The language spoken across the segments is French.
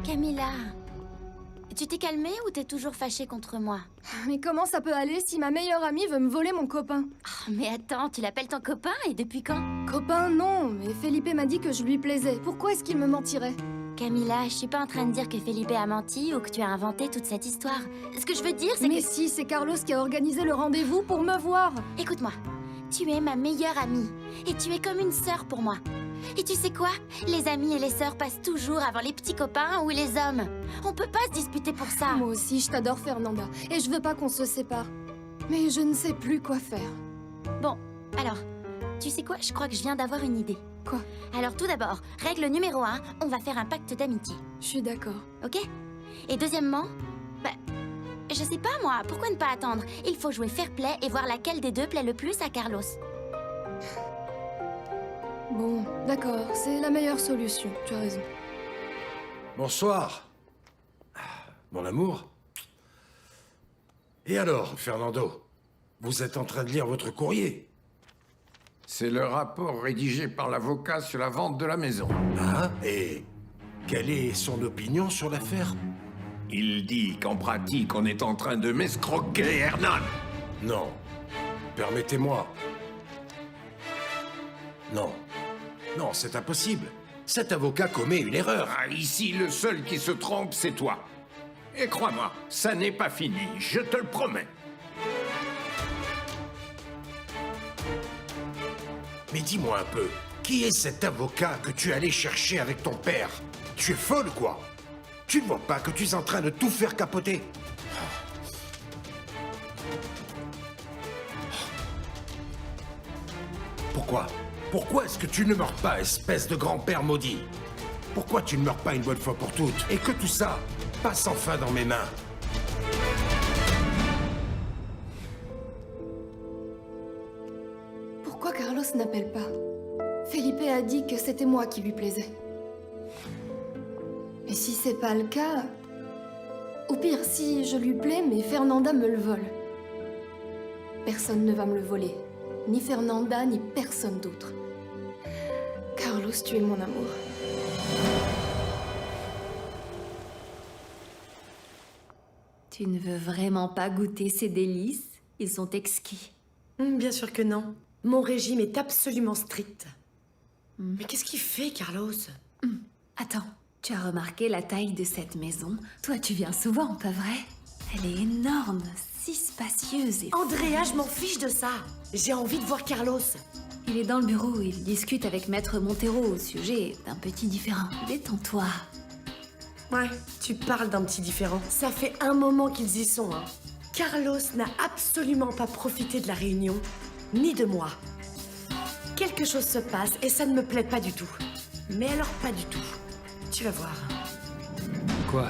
Camilla, tu t'es calmée ou t'es toujours fâchée contre moi? Mais comment ça peut aller si ma meilleure amie veut me voler mon copain? Oh, mais attends, tu l'appelles ton copain et depuis quand? Copain, non, mais Felipe m'a dit que je lui plaisais. Pourquoi est-ce qu'il me mentirait? Camilla, je suis pas en train de dire que Felipe a menti ou que tu as inventé toute cette histoire. Ce que je veux dire, c'est que... Mais si, c'est Carlos qui a organisé le rendez-vous pour me voir. Écoute-moi, tu es ma meilleure amie et tu es comme une sœur pour moi. Et tu sais quoi? Les amis et les sœurs passent toujours avant les petits copains ou les hommes. On peut pas se disputer pour ça. Moi aussi, je t'adore, Fernanda, et je veux pas qu'on se sépare. Mais je ne sais plus quoi faire. Bon, alors, tu sais quoi? Je crois que je viens d'avoir une idée. Quoi? Alors tout d'abord, règle numéro 1, on va faire un pacte d'amitié. Je suis d'accord. Ok? Et deuxièmement, je sais pas moi, pourquoi ne pas attendre? Il faut jouer fair play et voir laquelle des deux plaît le plus à Carlos. Bon, d'accord, c'est la meilleure solution, tu as raison. Bonsoir. Mon amour. Et alors, Fernando? Vous êtes en train de lire votre courrier? C'est le rapport rédigé par l'avocat sur la vente de la maison. Ah, et quelle est son opinion sur l'affaire? Il dit qu'en pratique, on est en train de m'escroquer, Hernan. Non. Permettez-moi. Non. Non, c'est impossible. Cet avocat commet une erreur. Ah, ici, le seul qui se trompe, c'est toi. Et crois-moi, ça n'est pas fini, je te le promets. Mais dis-moi un peu, qui est cet avocat que tu es allé chercher avec ton père? Tu es folle, quoi? Tu ne vois pas que tu es en train de tout faire capoter? Pourquoi? Pourquoi est-ce que tu ne meurs pas, espèce de grand-père maudit? Pourquoi tu ne meurs pas une bonne fois pour toutes? Et que tout ça passe enfin dans mes mains? Pourquoi Carlos n'appelle pas? Felipe a dit que c'était moi qui lui plaisais. Et si c'est pas le cas... Au pire, si je lui plais, mais Fernanda me le vole. Personne ne va me le voler. Ni Fernanda, ni personne d'autre. Carlos, tu es mon amour. Tu ne veux vraiment pas goûter ces délices? Ils sont exquis. Bien sûr que non. Mon régime est absolument strict. Mais qu'est-ce qu'il fait, Carlos? Attends, tu as remarqué la taille de cette maison? Toi, tu viens souvent, pas vrai? Elle est énorme, si spacieuse et... Andrea, je m'en fiche de ça. J'ai envie de voir Carlos. Il est dans le bureau, il discute avec Maître Montero au sujet d'un petit différend. Détends-toi. Ouais, tu parles d'un petit différent. Ça fait un moment qu'ils y sont, hein. Carlos n'a absolument pas profité de la réunion, ni de moi. Quelque chose se passe et ça ne me plaît pas du tout. Mais alors pas du tout. Tu vas voir. Quoi?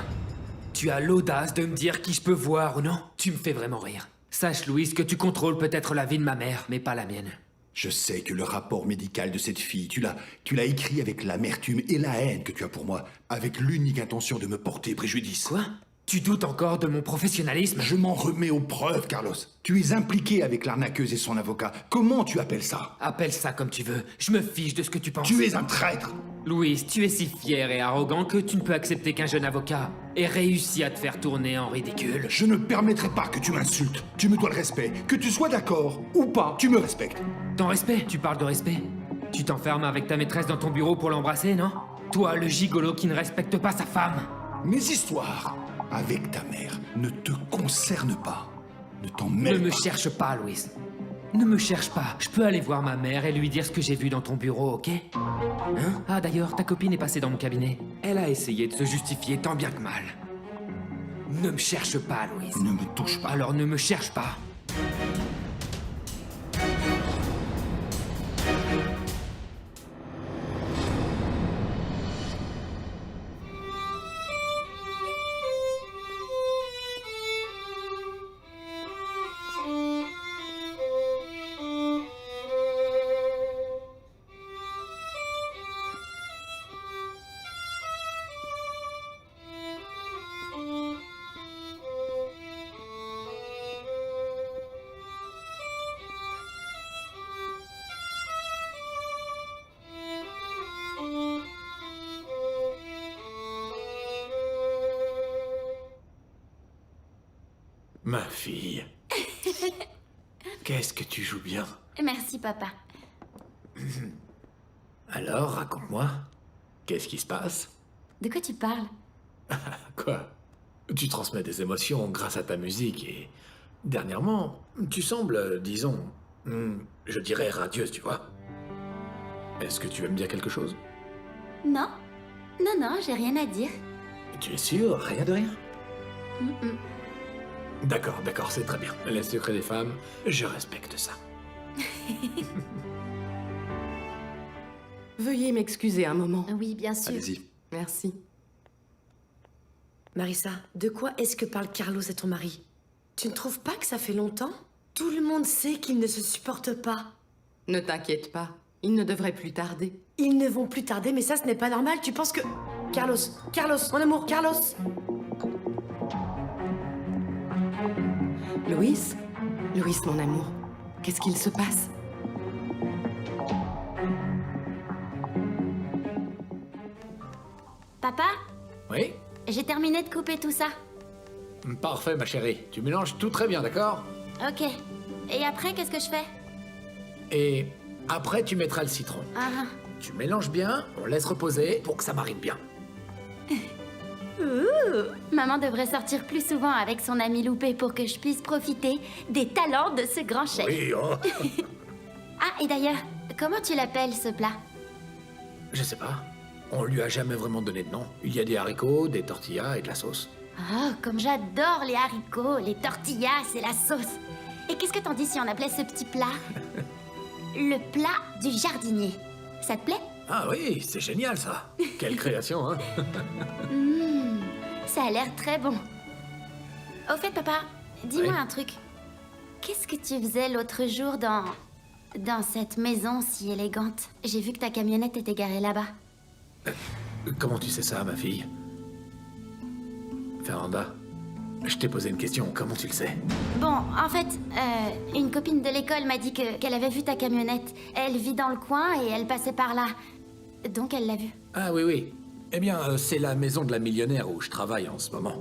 Tu as l'audace de me dire qui je peux voir ou non? Tu me fais vraiment rire. Sache, Louise, que tu contrôles peut-être la vie de ma mère, mais pas la mienne. Je sais que le rapport médical de cette fille, tu l'as écrit avec l'amertume et la haine que tu as pour moi, avec l'unique intention de me porter préjudice. Quoi? Tu doutes encore de mon professionnalisme? Je m'en remets aux preuves, Carlos. Tu es impliqué avec l'arnaqueuse et son avocat. Comment tu appelles ça? Appelle ça comme tu veux. Je me fiche de ce que tu penses. Tu es un traître! Louise, tu es si fier et arrogant que tu ne peux accepter qu'un jeune avocat ait réussi à te faire tourner en ridicule. Je ne permettrai pas que tu m'insultes. Tu me dois le respect. Que tu sois d'accord ou pas, tu me respectes. Ton respect? Tu parles de respect? Tu t'enfermes avec ta maîtresse dans ton bureau pour l'embrasser, non? Toi, le gigolo qui ne respecte pas sa femme. Mes histoires avec ta mère ne te concernent pas. Ne t'en Ne mêle me pas. cherche pas, Louise. Ne me cherche pas. Je peux aller voir ma mère et lui dire ce que j'ai vu dans ton bureau, ok? Hein? Ah, d'ailleurs, ta copine est passée dans mon cabinet. Elle a essayé de se justifier tant bien que mal. Ne me cherche pas, Louise. Ne me touche pas. Alors ne me cherche pas. Ma fille. Qu'est-ce que tu joues bien. Merci, papa. Alors, raconte-moi. Qu'est-ce qui se passe? De quoi tu parles? Quoi? Tu transmets des émotions grâce à ta musique et... Dernièrement, tu sembles, disons... je dirais radieuse, tu vois. Est-ce que tu veux me dire quelque chose? Non. Non, j'ai rien à dire. Tu es sûr? Rien de rien? Mm-mm. D'accord, c'est très bien. Les secrets des femmes, je respecte ça. Veuillez m'excuser un moment. Oui, bien sûr. Allez-y. Merci. Marissa, de quoi est-ce que parle Carlos et ton mari? Tu ne trouves pas que ça fait longtemps? Tout le monde sait qu'ils ne se supportent pas. Ne t'inquiète pas, ils ne devraient plus tarder. Ils ne vont plus tarder, mais ça, ce n'est pas normal. Tu penses que... Carlos, mon amour, Carlos. Louis, mon amour, qu'est-ce qu'il se passe? Papa, Oui? j'ai terminé de couper tout ça. Parfait, ma chérie. Tu mélanges tout très bien, d'accord? Ok. Et après, qu'est-ce que je fais? Et après, tu mettras le citron. Ah, Tu mélanges bien, on laisse reposer pour que ça marine bien. maman devrait sortir plus souvent avec son ami Loupé pour que je puisse profiter des talents de ce grand chef. Oui, oh. Ah, et d'ailleurs, comment tu l'appelles, ce plat? Je sais pas. On lui a jamais vraiment donné de nom. Il y a des haricots, des tortillas et de la sauce. Oh, comme j'adore les haricots, les tortillas et la sauce. Et qu'est-ce que t'en dis si on appelait ce petit plat le plat du jardinier? Ça te plaît? Ah oui, c'est génial ça. Quelle création, hein? Ça a l'air très bon. Au fait, papa, dis-moi Ouais. un truc. Qu'est-ce que tu faisais l'autre jour dans cette maison si élégante? J'ai vu que ta camionnette était garée là-bas. Comment tu sais ça, ma fille? Fernanda, je t'ai posé une question, comment tu le sais? Bon, en fait, une copine de l'école m'a dit qu'elle avait vu ta camionnette. Elle vit dans le coin et elle passait par là. Donc elle l'a vue. Ah oui, oui. Eh bien, c'est la maison de la millionnaire où je travaille en ce moment.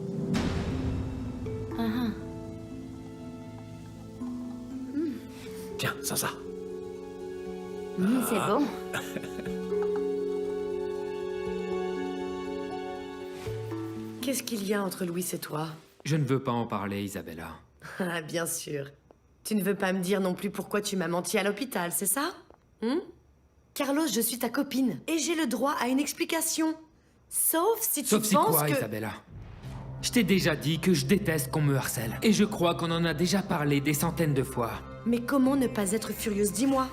Tiens, ça. C'est bon. Qu'est-ce qu'il y a entre Louis et toi? Je ne veux pas en parler, Isabella. Ah, bien sûr. Tu ne veux pas me dire non plus pourquoi tu m'as menti à l'hôpital, c'est ça? Carlos, je suis ta copine. Et j'ai le droit à une explication. Sauf si tu Sauf si penses quoi, que... Isabella? Je t'ai déjà dit que je déteste qu'on me harcèle. Et je crois qu'on en a déjà parlé des centaines de fois. Mais comment ne pas être furieuse, dis-moi?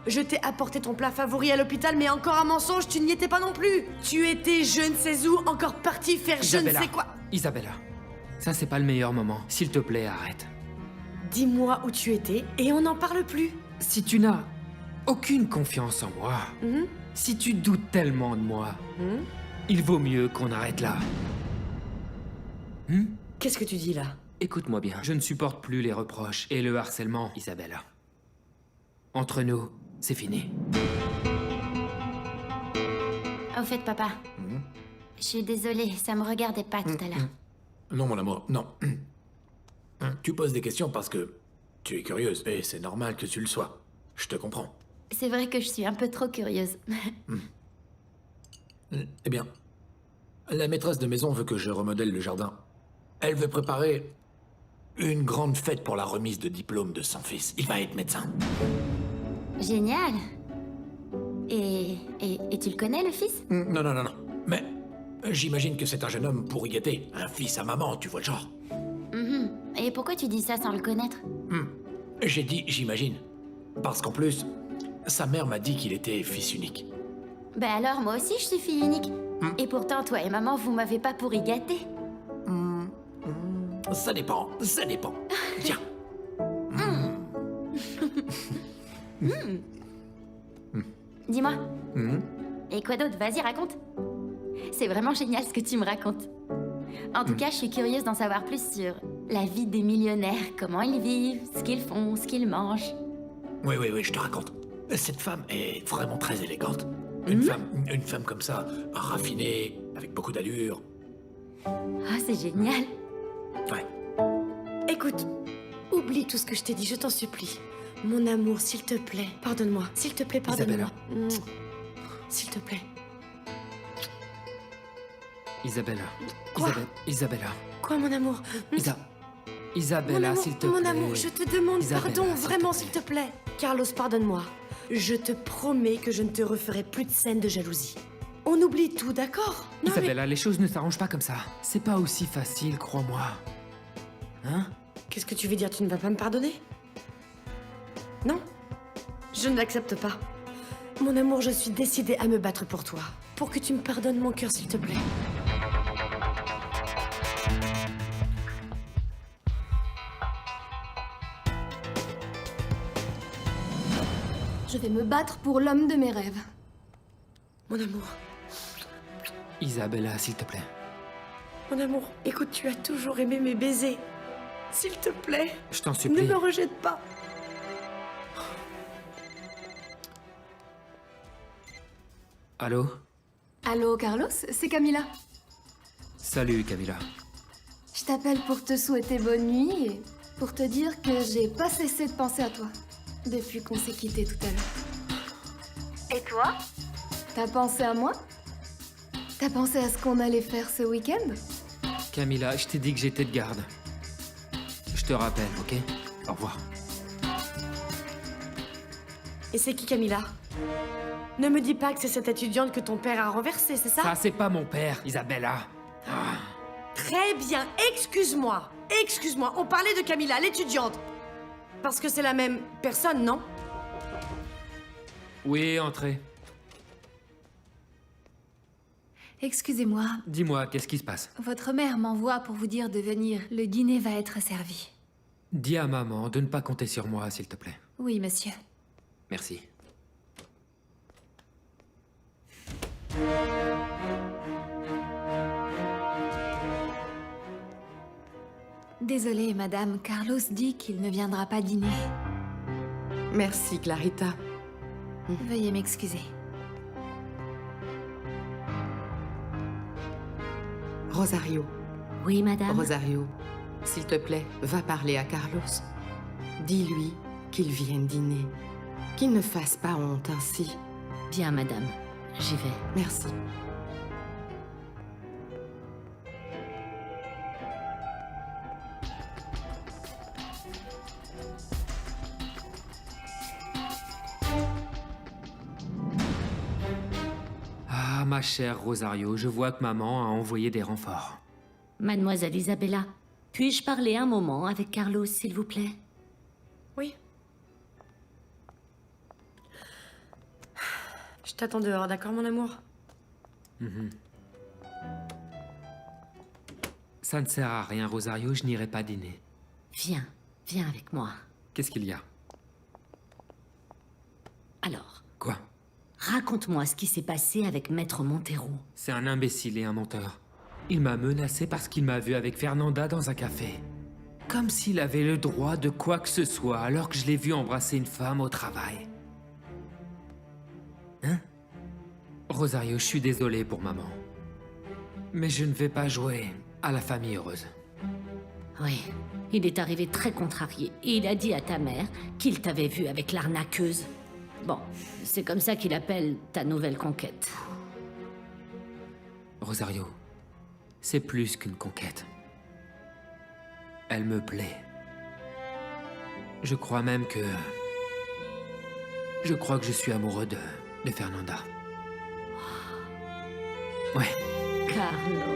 Je t'ai apporté ton plat favori à l'hôpital, mais encore un mensonge, tu n'y étais pas non plus. Tu étais je ne sais où, encore parti faire je ne sais quoi. Isabella, ça c'est pas le meilleur moment. S'il te plaît, arrête. Dis-moi où tu étais et on n'en parle plus. Si tu n'as aucune confiance en moi, si tu doutes tellement de moi, il vaut mieux qu'on arrête là. Qu'est-ce que tu dis là? Écoute-moi bien, je ne supporte plus les reproches et le harcèlement, Isabella. Entre nous, c'est fini. Au fait, papa, je suis désolée, ça me regardait pas tout à l'heure. Non, mon amour, non. Tu poses des questions parce que tu es curieuse, et c'est normal que tu le sois. Je te comprends. C'est vrai que je suis un peu trop curieuse. Eh bien, la maîtresse de maison veut que je remodèle le jardin. Elle veut préparer une grande fête pour la remise de diplôme de son fils. Il va être médecin. Génial. Et tu le connais, le fils? Non. Mais j'imagine que c'est un jeune homme pour y gâter. Un fils à maman, tu vois le genre. Et pourquoi tu dis ça sans le connaître? J'ai dit j'imagine. Parce qu'en plus, sa mère m'a dit qu'il était fils unique. Ben alors, moi aussi, je suis fille unique. Et pourtant, toi et maman, vous m'avez pas pourri gâter. Ça dépend. Tiens. Dis-moi. Et quoi d'autre? Vas-y, raconte. C'est vraiment génial ce que tu me racontes. En tout cas, je suis curieuse d'en savoir plus sur la vie des millionnaires, comment ils vivent, ce qu'ils font, ce qu'ils mangent. Oui, je te raconte. Cette femme est vraiment très élégante. Une femme comme ça, raffinée, avec beaucoup d'allure. Ah, c'est génial. Ouais. Écoute, Écoute, oublie tout ce que je t'ai dit, je t'en supplie. Mon amour, s'il te plaît, pardonne-moi. S'il te plaît, pardonne-moi. S'il te plaît. Isabella. Quoi? Isabella. Quoi, mon amour? Isabella, s'il te plaît. Mon amour, je te demande Isabella, pardon, s'il te vraiment, plaît. s'il te plaît. Carlos, pardonne-moi. Je te promets que je ne te referai plus de scène de jalousie. On oublie tout, d'accord? Non, Isabella, les choses ne s'arrangent pas comme ça. C'est pas aussi facile, crois-moi. Hein? Qu'est-ce que tu veux dire? Tu ne vas pas me pardonner? Non? Je ne l'accepte pas. Mon amour, je suis décidée à me battre pour toi. Pour que tu me pardonnes mon cœur, s'il te plaît. Je vais me battre pour l'homme de mes rêves. Mon amour, Isabella, s'il te plaît. mon amour, écoute, tu as toujours aimé mes baisers. S'il te plaît, Je t'en ne supplie. me rejette pas. Allô? Allô, Carlos? C'est Camila. Salut, Camilla. Je t'appelle pour te souhaiter bonne nuit et pour te dire que j'ai pas cessé de penser à toi depuis qu'on s'est quitté tout à l'heure. Et toi? T'as pensé à moi? T'as pensé à ce qu'on allait faire ce week-end? Camilla, je t'ai dit que j'étais de garde. Je te rappelle, ok? Au revoir. Et c'est qui Camila? Ne me dis pas que c'est cette étudiante que ton père a renversée, c'est ça? Ça, c'est pas mon père, Isabella. Très bien, excuse-moi. Excuse-moi, on parlait de Camila, l'étudiante. Parce que c'est la même personne, non? Oui, entrez. Excusez-moi, Dis-moi, qu'est-ce qui se passe? votre mère m'envoie pour vous dire de venir. Le dîner va être servi. Dis à maman de ne pas compter sur moi, s'il te plaît. Oui, monsieur. Merci. Désolée, madame, Carlos dit qu'il ne viendra pas dîner. Merci, Clarita. Veuillez m'excuser. Rosario. Oui, madame. Rosario, s'il te plaît, va parler à Carlos. Dis-lui qu'il vienne dîner. Qu'il ne fasse pas honte ainsi. Bien, madame. J'y vais. Merci. Ah, ma chère Rosario, je vois que maman a envoyé des renforts. Mademoiselle Isabella, puis-je parler un moment avec Carlos, s'il vous plaît? Oui. Je t'attends dehors, d'accord, mon amour? Ça ne sert à rien, Rosario, je n'irai pas dîner. Viens, viens avec moi. Qu'est-ce qu'il y a? Alors, Quoi? raconte-moi ce qui s'est passé avec Maître Montero. C'est un imbécile et un menteur. Il m'a menacé parce qu'il m'a vu avec Fernanda dans un café. Comme s'il avait le droit de quoi que ce soit alors que je l'ai vu embrasser une femme au travail. Hein? Rosario, je suis désolé pour maman. Mais je ne vais pas jouer à la famille heureuse. Oui, il est arrivé très contrarié et il a dit à ta mère qu'il t'avait vu avec l'arnaqueuse. Bon, c'est comme ça qu'il appelle ta nouvelle conquête. Rosario, c'est plus qu'une conquête. Elle me plaît. Je crois même que... Je crois que je suis amoureux de Fernanda. Ouais. Carlos.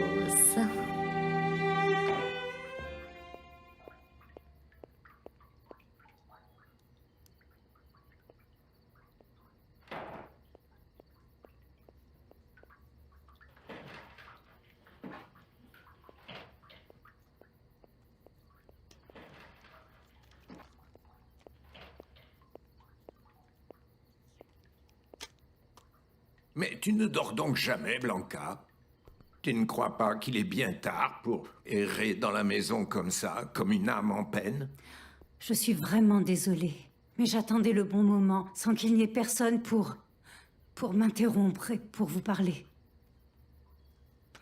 Mais tu ne dors donc jamais, Blanca? Tu ne crois pas qu'il est bien tard pour errer dans la maison comme ça, comme une âme en peine? Je suis vraiment désolée, mais j'attendais le bon moment, sans qu'il n'y ait personne pour m'interrompre et pour vous parler.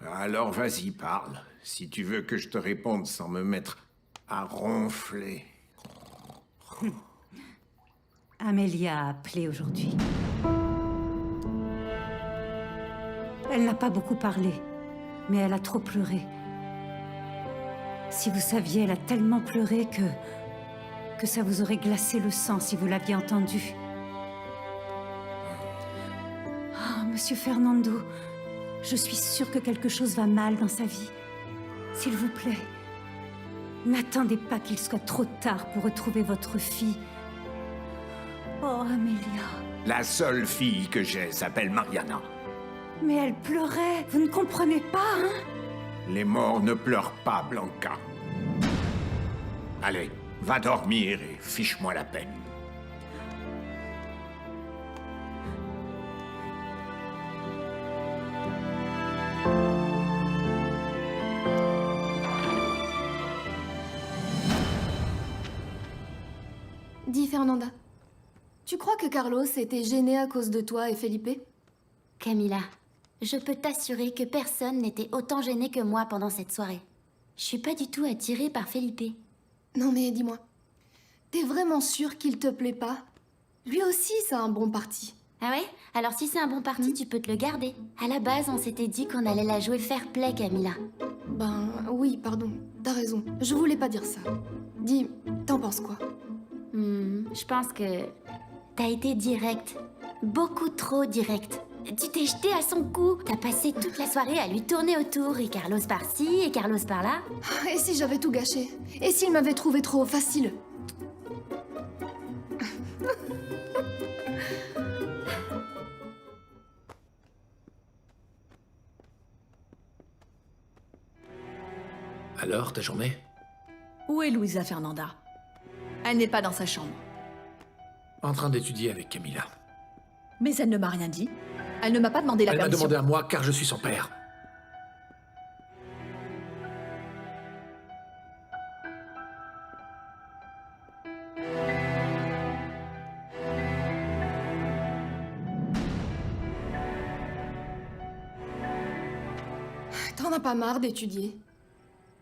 Alors vas-y, parle, si tu veux que je te réponde sans me mettre à ronfler. Amélia a appelé aujourd'hui. Elle n'a pas beaucoup parlé, mais elle a trop pleuré. Si vous saviez, elle a tellement pleuré que ça vous aurait glacé le sang si vous l'aviez entendue. Oh, Monsieur Fernando, je suis sûre que quelque chose va mal dans sa vie. S'il vous plaît, n'attendez pas qu'il soit trop tard pour retrouver votre fille. Oh, Amélia. La seule fille que j'ai s'appelle Mariana. Mais elle pleurait, vous ne comprenez pas, hein? Les morts ne pleurent pas, Blanca. Allez, va dormir et fiche-moi la peine. Dis, Fernanda, tu crois que Carlos était gêné à cause de toi et Felipe? Camila, je peux t'assurer que personne n'était autant gêné que moi pendant cette soirée. Je suis pas du tout attirée par Felipe. Non mais dis-moi, t'es vraiment sûre qu'il te plaît pas? Lui aussi, c'est un bon parti. Ah ouais? Alors si c'est un bon parti, tu peux te le garder. À la base, on s'était dit qu'on allait la jouer fair play, Camila. Ben oui, pardon, t'as raison. Je voulais pas dire ça. Dis, t'en penses quoi? Je pense que t'as été direct. Beaucoup trop direct. Tu t'es jeté à son cou. T'as passé toute la soirée à lui tourner autour. Et Carlos par-ci, et Carlos par-là. Et si j'avais tout gâché? Et s'il m'avait trouvé trop facile? Alors, ta journée? Où est Luisa Fernanda? Elle n'est pas dans sa chambre. En train d'étudier avec Camila. Mais elle ne m'a rien dit. Elle ne m'a pas demandé la Elle m'a permission. demandé à moi car je suis son père. T'en as pas marre d'étudier?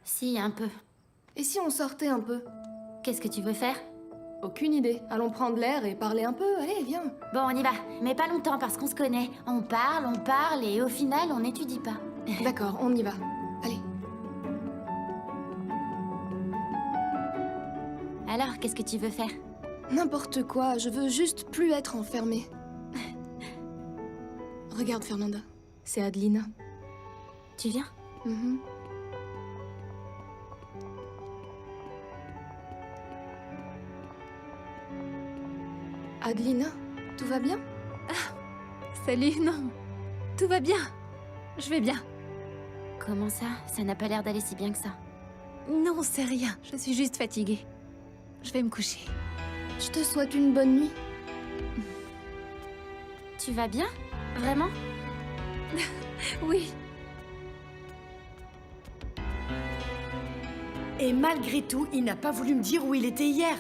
Si, un peu. Et si on sortait un peu? Qu'est-ce que tu veux faire? Aucune idée. Allons prendre l'air et parler un peu. Allez, viens. Bon, on y va. Mais pas longtemps parce qu'on se connaît. On parle et au final, on n'étudie pas. D'accord, on y va. Allez. Alors, qu'est-ce que tu veux faire? N'importe quoi, je veux juste plus être enfermée. Regarde, Fernanda. C'est Adelina. Tu viens? Mhm. Adelina, tout va bien? Salut, non. Tout va bien. Je vais bien. Comment ça? Ça n'a pas l'air d'aller si bien que ça. Non, c'est rien. Je suis juste fatiguée. Je vais me coucher. Je te souhaite une bonne nuit. Tu vas bien? Vraiment? Oui. Et malgré tout, il n'a pas voulu me dire où il était hier.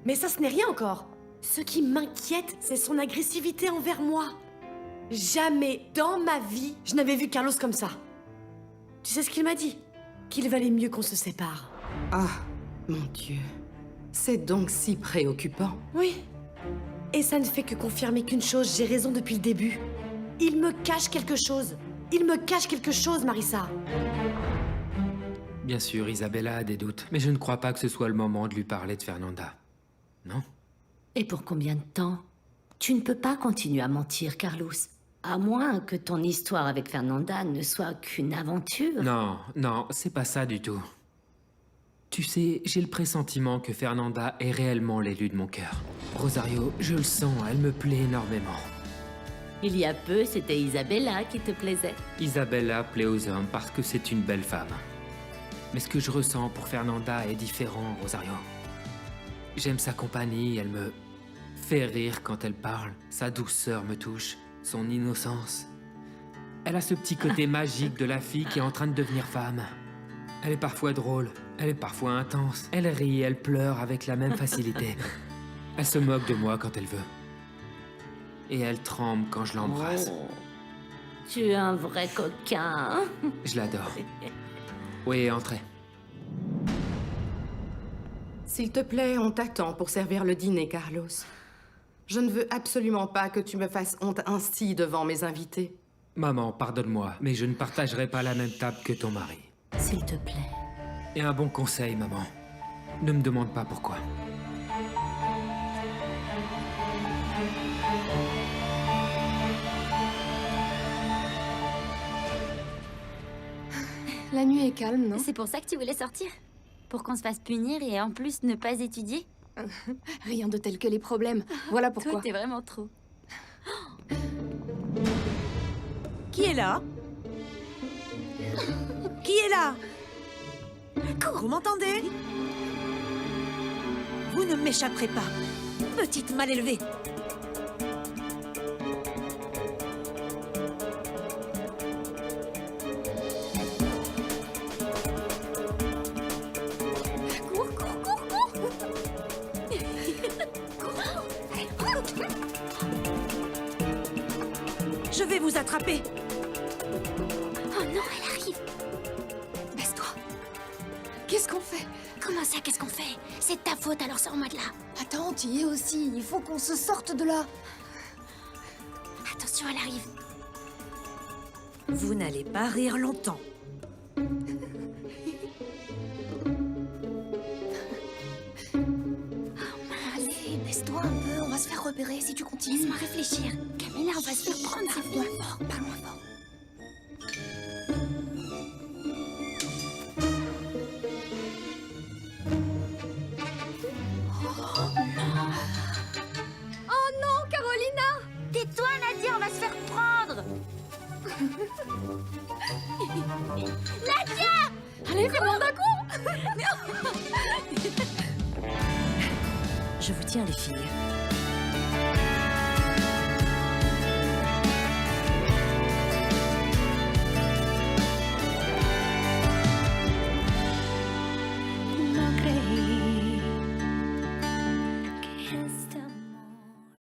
Mais ça, ce n'est rien encore. Ce qui m'inquiète, c'est son agressivité envers moi. Jamais dans ma vie, je n'avais vu Carlos comme ça. Tu sais ce qu'il m'a dit? Qu'il valait mieux qu'on se sépare. Ah, mon Dieu. C'est donc si préoccupant. Oui. Et ça ne fait que confirmer qu'une chose, j'ai raison depuis le début. Il me cache quelque chose. Il me cache quelque chose, Marissa. Bien sûr, Isabella a des doutes, mais je ne crois pas que ce soit le moment de lui parler de Fernanda. Non? Et pour combien de temps? Tu ne peux pas continuer à mentir, Carlos. À moins que ton histoire avec Fernanda ne soit qu'une aventure. Non, non, c'est pas ça du tout. Tu sais, j'ai le pressentiment que Fernanda est réellement l'élu de mon cœur. Rosario, je le sens, elle me plaît énormément. Il y a peu, c'était Isabella qui te plaisait. Isabella plaît aux hommes parce que c'est une belle femme. Mais ce que je ressens pour Fernanda est différent, Rosario. J'aime sa compagnie, elle me fait rire quand elle parle. Sa douceur me touche, son innocence. Elle a ce petit côté magique de la fille qui est en train de devenir femme. Elle est parfois drôle, elle est parfois intense. Elle rit, elle pleure avec la même facilité. Elle se moque de moi quand elle veut. Et elle tremble quand je l'embrasse. Oh, tu es un vrai coquin. Je l'adore. Oui, entrez. S'il te plaît, on t'attend pour servir le dîner, Carlos. Je ne veux absolument pas que tu me fasses honte ainsi devant mes invités. Maman, pardonne-moi, mais je ne partagerai pas la même table que ton mari. S'il te plaît. Et un bon conseil, maman. Ne me demande pas pourquoi. La nuit est calme, non? C'est pour ça que tu voulais sortir? Pour qu'on se fasse punir et en plus ne pas étudier? Rien de tel que les problèmes. Voilà pourquoi. Toi, t'es vraiment trop. Qui est là? Qui est là? Vous m'entendez? Vous ne m'échapperez pas, petite mal élevée. Je vais vous attraper. Oh non, elle arrive. Baisse-toi. Qu'est-ce qu'on fait? Comment ça, qu'est-ce qu'on fait? C'est ta faute, alors sors-moi de là. Attends, tu y es aussi. Il faut qu'on se sorte de là. Attention, elle arrive. Vous n'allez pas rire longtemps. Allez, baisse-toi un peu. On va se faire repérer si tu continues. Laisse-moi réfléchir. Camilla, on va se faire prendre, c'est fou. Parle moins fort. Oh non, Carolina! Tais-toi, Nadia, on va se faire prendre. Nadia! Allez, fais-moi d'un coup. Je vous tiens, les filles.